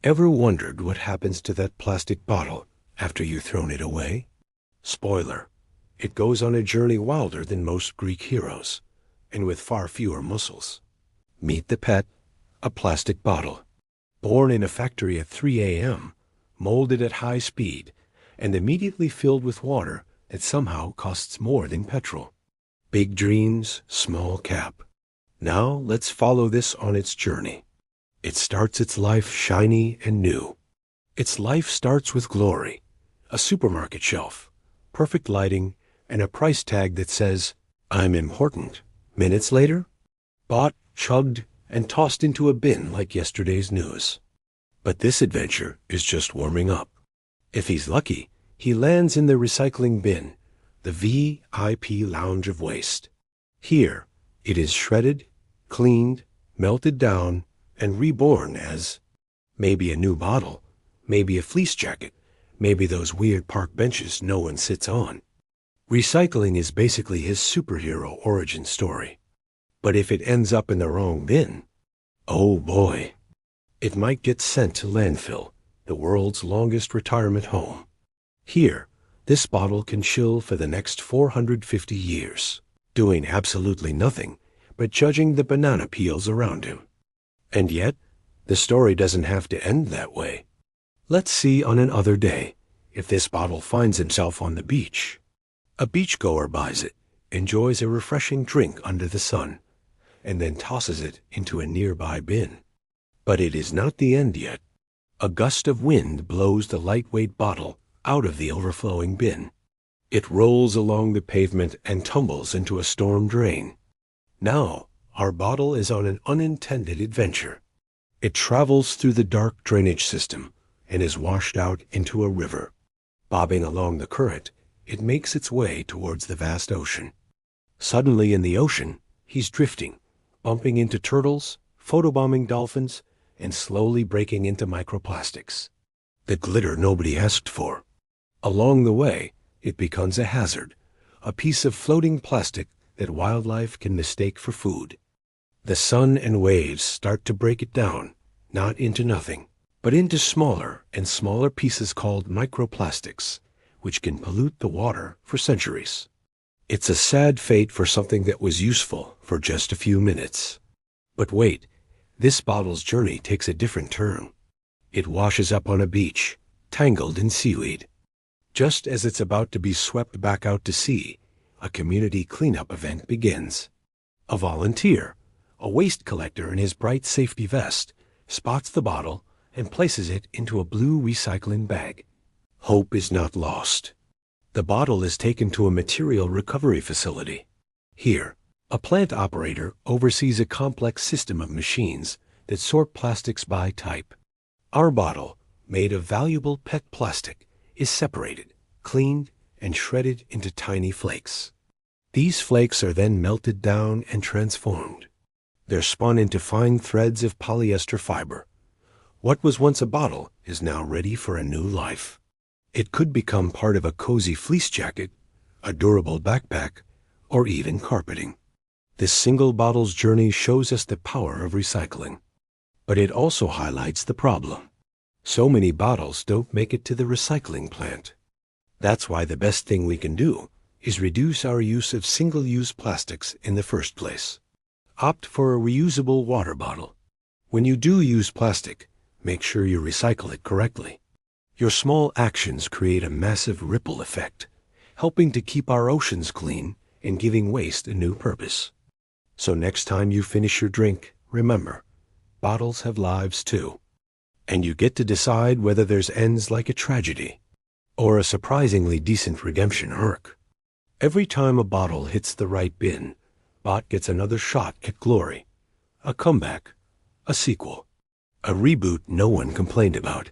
Ever wondered what happens to that plastic bottle after you've thrown it away? Spoiler, it goes on a journey wilder than most Greek heroes, and with far fewer muscles. Meet the pet, a plastic bottle. Born in a factory at 3 a.m., molded at high speed, and immediately filled with water that somehow costs more than petrol. Big dreams, small cap. Now let's follow this on its journey. It starts its life shiny and new. Its life starts with glory, a supermarket shelf, perfect lighting, and a price tag that says, "I'm important." Minutes later, bought, chugged, and tossed into a bin like yesterday's news. But this adventure is just warming up. If he's lucky, he lands in the recycling bin, the VIP lounge of waste. Here, it is shredded, cleaned, melted down, and reborn as maybe a new bottle, maybe a fleece jacket, maybe those weird park benches no one sits on. Recycling is basically his superhero origin story. But if it ends up in the wrong bin, oh boy, it might get sent to landfill, the world's longest retirement home. Here, this bottle can chill for the next 450 years, doing absolutely nothing but judging the banana peels around him. And yet, the story doesn't have to end that way. Let's see on another day if this bottle finds himself on the beach. A beachgoer buys it, enjoys a refreshing drink under the sun, and then tosses it into a nearby bin. But it is not the end yet. A gust of wind blows the lightweight bottle out of the overflowing bin. It rolls along the pavement and tumbles into a storm drain. Now, our bottle is on an unintended adventure. It travels through the dark drainage system and is washed out into a river. Bobbing along the current, it makes its way towards the vast ocean. Suddenly in the ocean, he's drifting, bumping into turtles, photobombing dolphins, and slowly breaking into microplastics. The glitter nobody asked for. Along the way, it becomes a hazard, a piece of floating plastic that wildlife can mistake for food. The sun and waves start to break it down, not into nothing, but into smaller and smaller pieces called microplastics, which can pollute the water for centuries. It's a sad fate for something that was useful for just a few minutes. But wait, this bottle's journey takes a different turn. It washes up on a beach, tangled in seaweed. Just as it's about to be swept back out to sea, a community cleanup event begins. A volunteer, a waste collector in his bright safety vest, spots the bottle and places it into a blue recycling bag. Hope is not lost. The bottle is taken to a material recovery facility. Here, a plant operator oversees a complex system of machines that sort plastics by type. Our bottle, made of valuable PET plastic, is separated, cleaned, and shredded into tiny flakes. These flakes are then melted down and transformed. They're spun into fine threads of polyester fiber. What was once a bottle is now ready for a new life. It could become part of a cozy fleece jacket, a durable backpack, or even carpeting. This single bottle's journey shows us the power of recycling. But it also highlights the problem. So many bottles don't make it to the recycling plant. That's why the best thing we can do is reduce our use of single-use plastics in the first place. Opt for a reusable water bottle. When you do use plastic, make sure you recycle it correctly. Your small actions create a massive ripple effect, helping to keep our oceans clean and giving waste a new purpose. So next time you finish your drink, remember, bottles have lives too. And you get to decide whether there's ends like a tragedy or a surprisingly decent redemption arc. Every time a bottle hits the right bin, Bot gets another shot at glory, a comeback, a sequel, a reboot no one complained about.